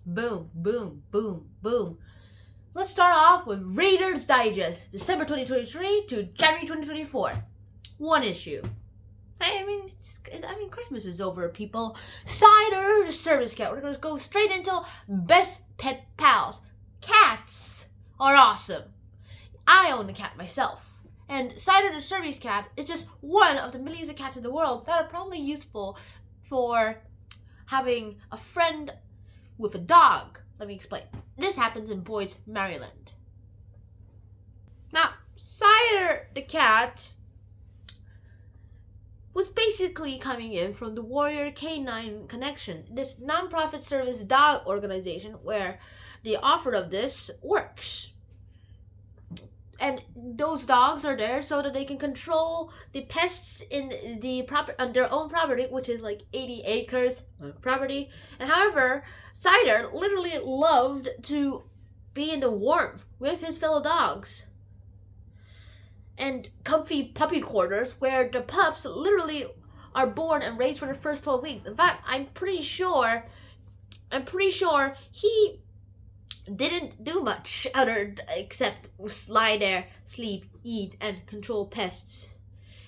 Boom, boom, boom, boom. Let's start off with Reader's Digest, December 2023 to January 2024. One issue. I mean, Christmas is over, people. Cider, the service cat. We're gonna go straight into best pet pals. Cats are awesome. I own a cat myself. And Cider the service cat is just one of the millions of cats in the world that are probably useful for having a friend with a dog. Let me explain. This happens in Boyd's, Maryland. Now, Cider the cat was basically coming in from the Warrior Canine Connection, this non-profit service dog organization where the offer of this works. And those dogs are there so that they can control the pests in on their own property, which is like 80 acres of property. And however, Cider literally loved to be in the warmth with his fellow dogs. And comfy puppy quarters where the pups literally are born and raised for the first 12 weeks. In fact, I'm pretty sure he didn't do much except lie there, sleep, eat, and control pests.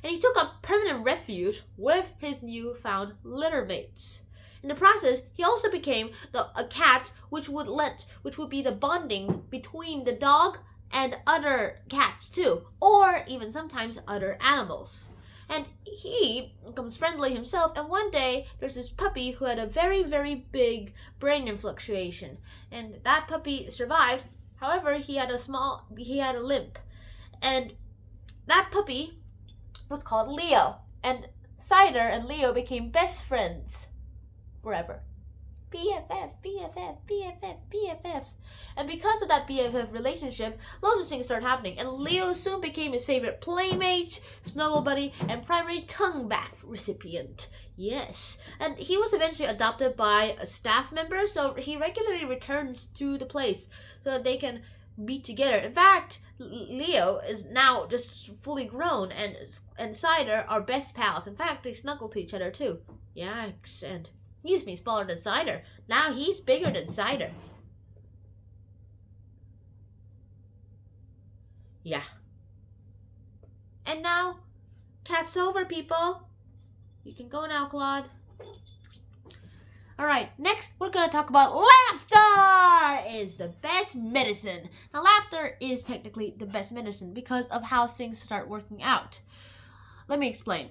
And he took up permanent refuge with his newfound litter mates. In the process, he also became a cat, which would be the bonding between the dog and other cats too, or even sometimes other animals. And he becomes friendly himself, and one day there's this puppy who had a very, very big brain fluctuation, and that puppy survived. However, he had a limp, and that puppy was called Leo, and Cider and Leo became best friends forever. BFF, BFF, BFF, BFF. And because of that BFF relationship, loads of things started happening, and Leo soon became his favorite playmate, snuggle buddy, and primary tongue bath recipient. Yes. And he was eventually adopted by a staff member, so he regularly returns to the place so that they can be together. In fact, Leo is now just fully grown, and Cider are best pals. In fact, they snuggle to each other too. Yikes. And he used to be smaller than Cider. Now he's bigger than Cider. Yeah. And now, cat's over, people. You can go now, Claude. Alright, next we're going to talk about laughter is the best medicine. Now, laughter is technically the best medicine because of how things start working out. Let me explain.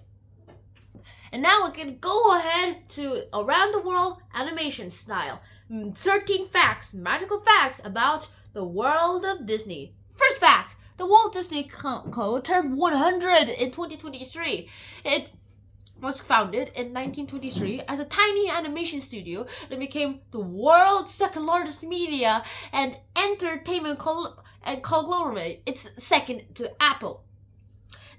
And now we're going to go ahead to Around the World Animation Style. 13 facts, magical facts about the world of Disney. First fact, the Walt Disney Co. turned 100 in 2023. It was founded in 1923 as a tiny animation studio that became the world's second largest media and entertainment conglomerate. It's second to Apple.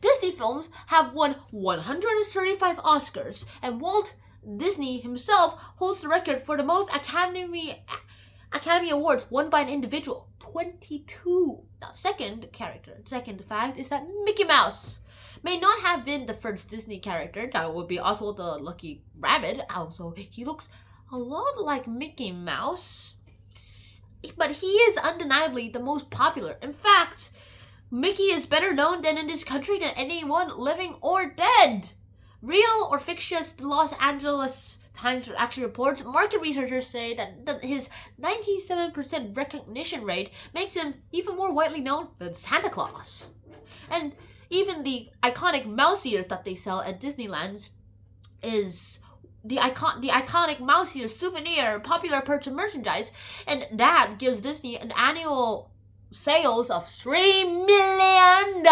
Disney films have won 135 Oscars, and Walt Disney himself holds the record for the most Academy Awards won by an individual, 22. Now, second fact is that Mickey Mouse may not have been the first Disney character. That would be Oswald the Lucky Rabbit. Also, he looks a lot like Mickey Mouse, but he is undeniably the most popular. In fact, Mickey is better known than in this country than anyone living or dead. Real or fictitious, the Los Angeles Times actually reports, market researchers say that his 97% recognition rate makes him even more widely known than Santa Claus. And even the iconic mouse ears that they sell at Disneyland is the iconic mouse ear souvenir, popular perch of merchandise, and that gives Disney an annual sales of $3 million.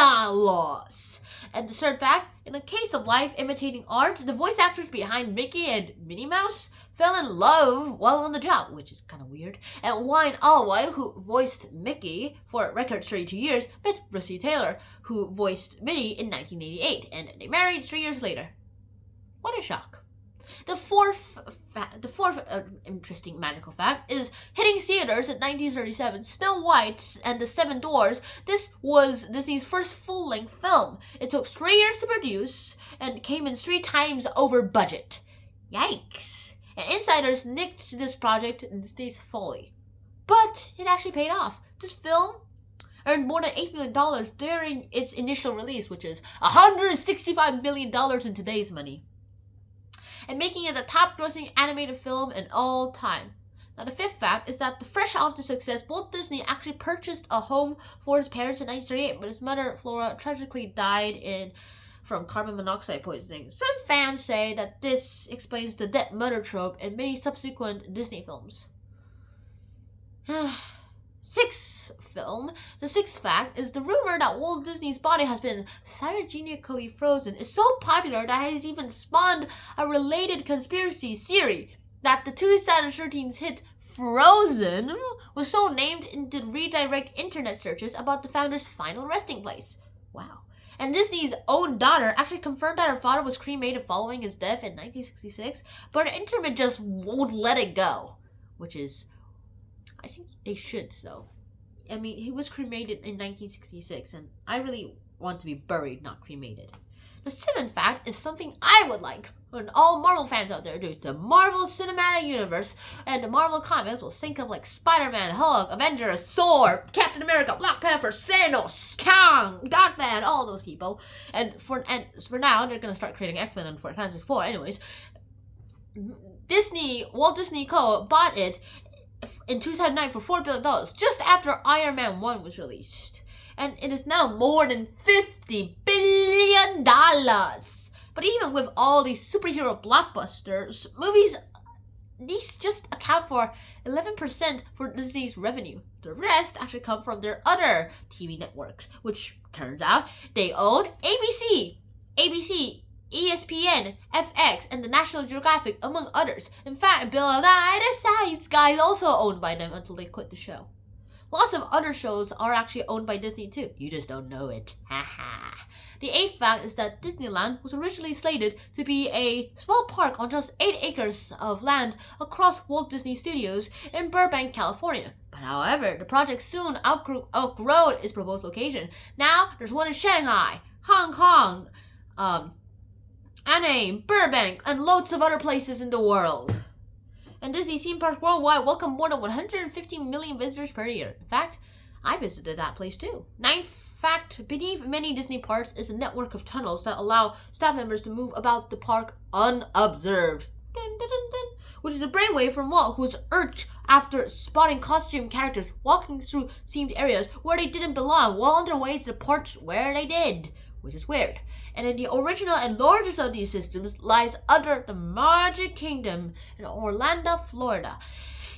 And the third fact, in a case of life imitating art, the voice actors behind Mickey and Minnie Mouse fell in love while on the job, which is kind of weird. And Wayne Allwine, who voiced Mickey for a record 32 years, met Russi Taylor, who voiced Minnie in 1988, and they married 3 years later. What a shock. The fourth interesting magical fact is hitting theaters in 1937, Snow White and the Seven Dwarfs. This was Disney's first full-length film. It took 3 years to produce and came in 3 times over budget. Yikes. And inside insiders nicked this project Disney's folly. But it actually paid off. This film earned more than $8 million during its initial release, which is $165 million in today's money, and making it the top-grossing animated film in all time. Now, the fifth fact is that fresh off the success, Walt Disney actually purchased a home for his parents in 1938, but his mother, Flora, tragically died from carbon monoxide poisoning. Some fans say that this explains the dead mother trope in many subsequent Disney films. The sixth fact is the rumor that Walt Disney's body has been cryogenically frozen is so popular that it has even spawned a related conspiracy theory that the 2013's hit Frozen was so named to redirect internet searches about the founder's final resting place. Wow. And Disney's own daughter actually confirmed that her father was cremated following his death in 1966, but the internet just won't let it go, which is, I think they should, so. I mean, he was cremated in 1966, and I really want to be buried, not cremated. The seventh fact is something I would like, and all Marvel fans out there do. The Marvel Cinematic Universe and the Marvel Comics will think of like Spider-Man, Hulk, Avengers, Thor, Captain America, Black Panther, Thanos, Kang, Darkman, all those people. And for now, they're gonna start creating X-Men and Fantastic Four. Anyways, Walt Disney Co. bought it in 2009 for $4 billion, just after Iron Man 1 was released. And it is now more than $50 billion. But even with all these superhero blockbusters, movies, these just account for 11% for Disney's revenue. The rest actually come from their other TV networks, which turns out they own ABC, ESPN, FX, and the National Geographic, among others. In fact, Bill Nye, the Science Guy, is also owned by them until they quit the show. Lots of other shows are actually owned by Disney too. You just don't know it. Haha. The eighth fact is that Disneyland was originally slated to be a small park on just 8 acres of land across Walt Disney Studios in Burbank, California. But however, the project soon outgrew its proposed location. Now, there's one in Shanghai, Hong Kong, Anaheim, Burbank, and loads of other places in the world. And Disney theme parks worldwide welcome more than 150 million visitors per year. In fact, I visited that place too. Ninth fact, beneath many Disney parks is a network of tunnels that allow staff members to move about the park unobserved. Dun, dun, dun, dun. Which is a brainwave from Walt, who was irked after spotting costume characters walking through themed areas where they didn't belong while on their way to the parts where they did. Which is weird. And in the original and largest of these systems lies under the Magic Kingdom in Orlando, Florida.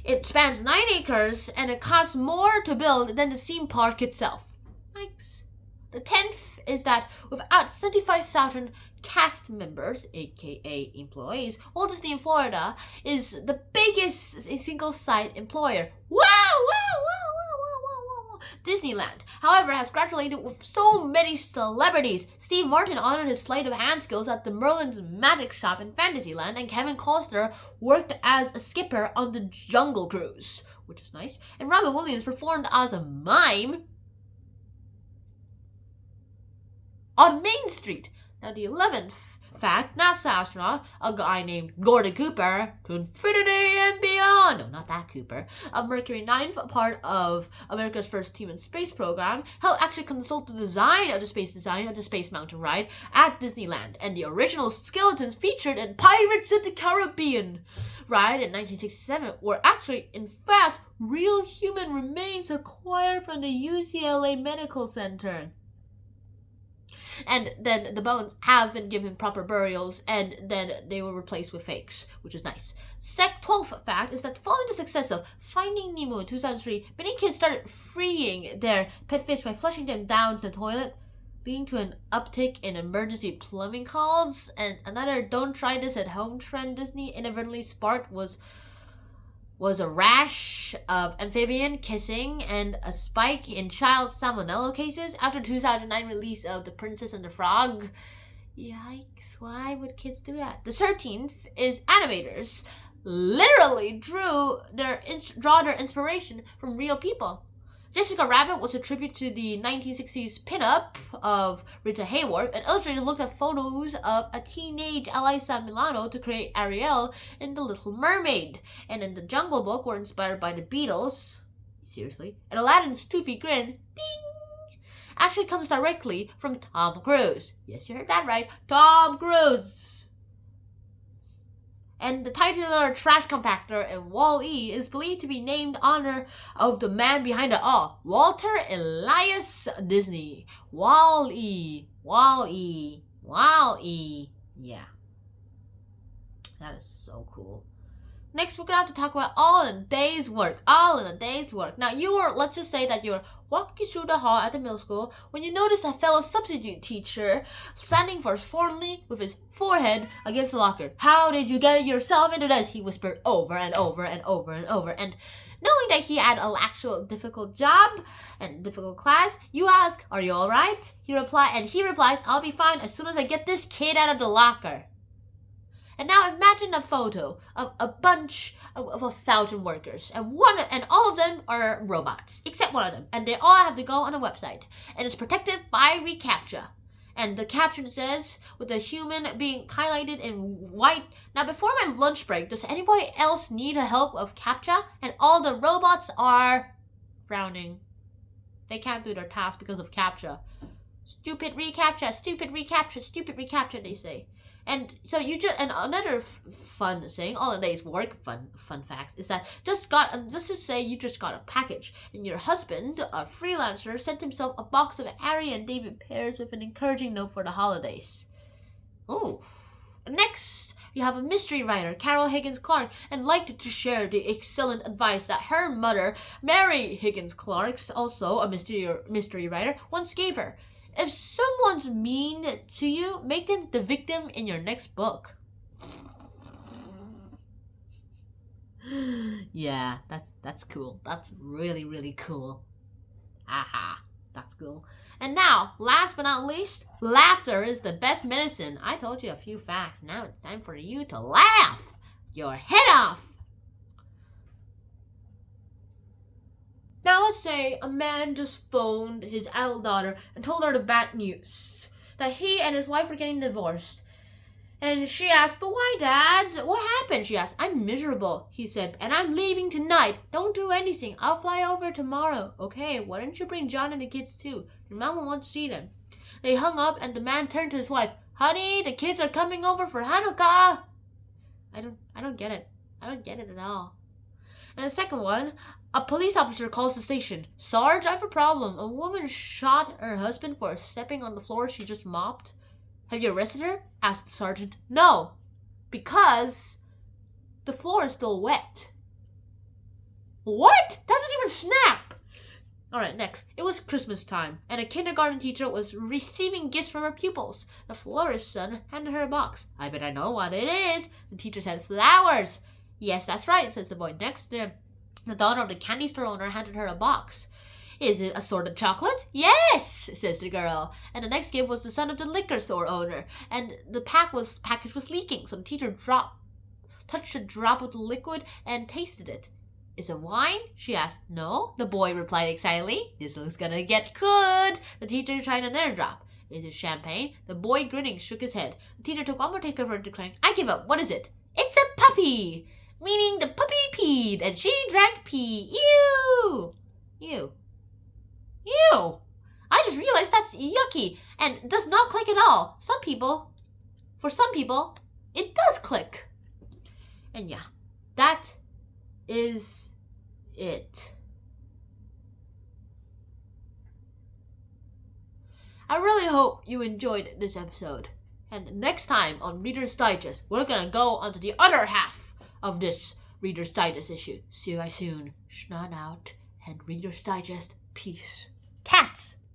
It spans 9 acres and it costs more to build than the theme park itself. Thanks. The 10th is that without 75,000 cast members, aka employees, Walt Disney in Florida is the biggest single site employer. Wow! Disneyland, however, has graduated with so many celebrities. Steve Martin honored his sleight of hand skills at the Merlin's Magic Shop in Fantasyland, and Kevin Costner worked as a skipper on the Jungle Cruise, which is nice. And Robin Williams performed as a mime on Main Street. Now, the 11th fact, NASA astronaut, a guy named Gordon Cooper, to infinity and beyond, no, not that Cooper, of Mercury 9, part of America's first team in space program, helped actually consult the design of the Space Mountain ride at Disneyland, and the original skeletons featured in Pirates of the Caribbean ride in 1967 were actually, in fact, real human remains acquired from the UCLA Medical Center. And then the bones have been given proper burials, and then they were replaced with fakes, which is nice. 12th fact is that following the success of Finding Nemo in 2003, many kids started freeing their pet fish by flushing them down the toilet, leading to an uptick in emergency plumbing calls. And another "don't try this at home" trend Disney inadvertently sparked was a rash of amphibian kissing and a spike in child salmonella cases after 2009 release of The Princess and the Frog. Yikes, why would kids do that? The 13th is animators literally draw their inspiration from real people. Jessica Rabbit was a tribute to the 1960s pinup of Rita Hayworth, and Illustrated looked at photos of a teenage Elisa Milano to create Ariel in The Little Mermaid. And in The Jungle Book were inspired by the Beatles. Seriously? And Aladdin's toothy grin, ding, actually comes directly from Tom Cruise. Yes, you heard that right. Tom Cruise! And the titular trash compactor in Wall-E is believed to be named in honor of the man behind it all, Walter Elias Disney. Wall-E, Wall-E, Wall-E. Yeah. That is so cool. Next, we're going to have to talk about all in a day's work. All in a day's work. Now, let's just say that you're walking through the hall at the middle school when you notice a fellow substitute teacher standing forlornly with his forehead against the locker. How did you get yourself into this? He whispered over and over and over and over. And knowing that he had an actual difficult job and difficult class, you ask, are you alright? He replies, I'll be fine as soon as I get this kid out of the locker. And now imagine a photo of a bunch of 1,000 workers, and all of them are robots, except one of them, and they all have to go on a website, and it's protected by reCAPTCHA. And the caption says, with the human being highlighted in white, now before my lunch break, does anybody else need help of CAPTCHA? And all the robots are frowning. They can't do their task because of CAPTCHA. Stupid reCAPTCHA, stupid reCAPTCHA, stupid reCAPTCHA, they say. And so and another fun thing, all a day's work, fun facts, is that let's just say you just got a package, and your husband, a freelancer, sent himself a box of Ari and David pears with an encouraging note for the holidays. Ooh. Next, you have a mystery writer, Carol Higgins Clark, and liked to share the excellent advice that her mother, Mary Higgins Clark, also a mystery writer, once gave her. If someone's mean to you, make them the victim in your next book. Yeah, that's cool. That's really, really cool. Aha, that's cool. And now, last but not least, laughter is the best medicine. I told you a few facts. Now it's time for you to laugh your head off. Now let's say a man just phoned his adult daughter and told her the bad news, that he and his wife are getting divorced. And she asked, but why, Dad? What happened? She asked. I'm miserable, he said, and I'm leaving tonight. Don't do anything. I'll fly over tomorrow. Okay, why don't you bring John and the kids too? Your mama wants to see them. They hung up and the man turned to his wife. Honey, the kids are coming over for Hanukkah. I don't get it. I don't get it at all. And the second one, a police officer calls the station. Sarge, I have a problem. A woman shot her husband for stepping on the floor she just mopped. Have you arrested her? Asked the sergeant. No, because the floor is still wet. What? That doesn't even snap. Alright, next. It was Christmas time, and a kindergarten teacher was receiving gifts from her pupils. The florist's son handed her a box. I bet I know what it is. The teacher said, flowers. Yes, that's right, says the boy. Next, the daughter of the candy store owner handed her a box. Is it assorted chocolate? Yes, says the girl. And the next gift was the son of the liquor store owner. And the package was leaking, so the teacher touched a drop of the liquid and tasted it. Is it wine? She asked. No, the boy replied excitedly. This looks gonna get good. The teacher tried another drop. Is it champagne? The boy, grinning, shook his head. The teacher took one more taste before declaring, I give up. What is it? It's a puppy! Meaning the puppy peed, and she drank pee. Ew! Ew. Ew! I just realized that's yucky, and does not click at all. For some people, it does click. And yeah, that is it. I really hope you enjoyed this episode. And next time on Reader's Digest, we're gonna go on to the other half of this Reader's Digest issue. See you guys soon. Schnon out, and Reader's Digest, peace. Cats!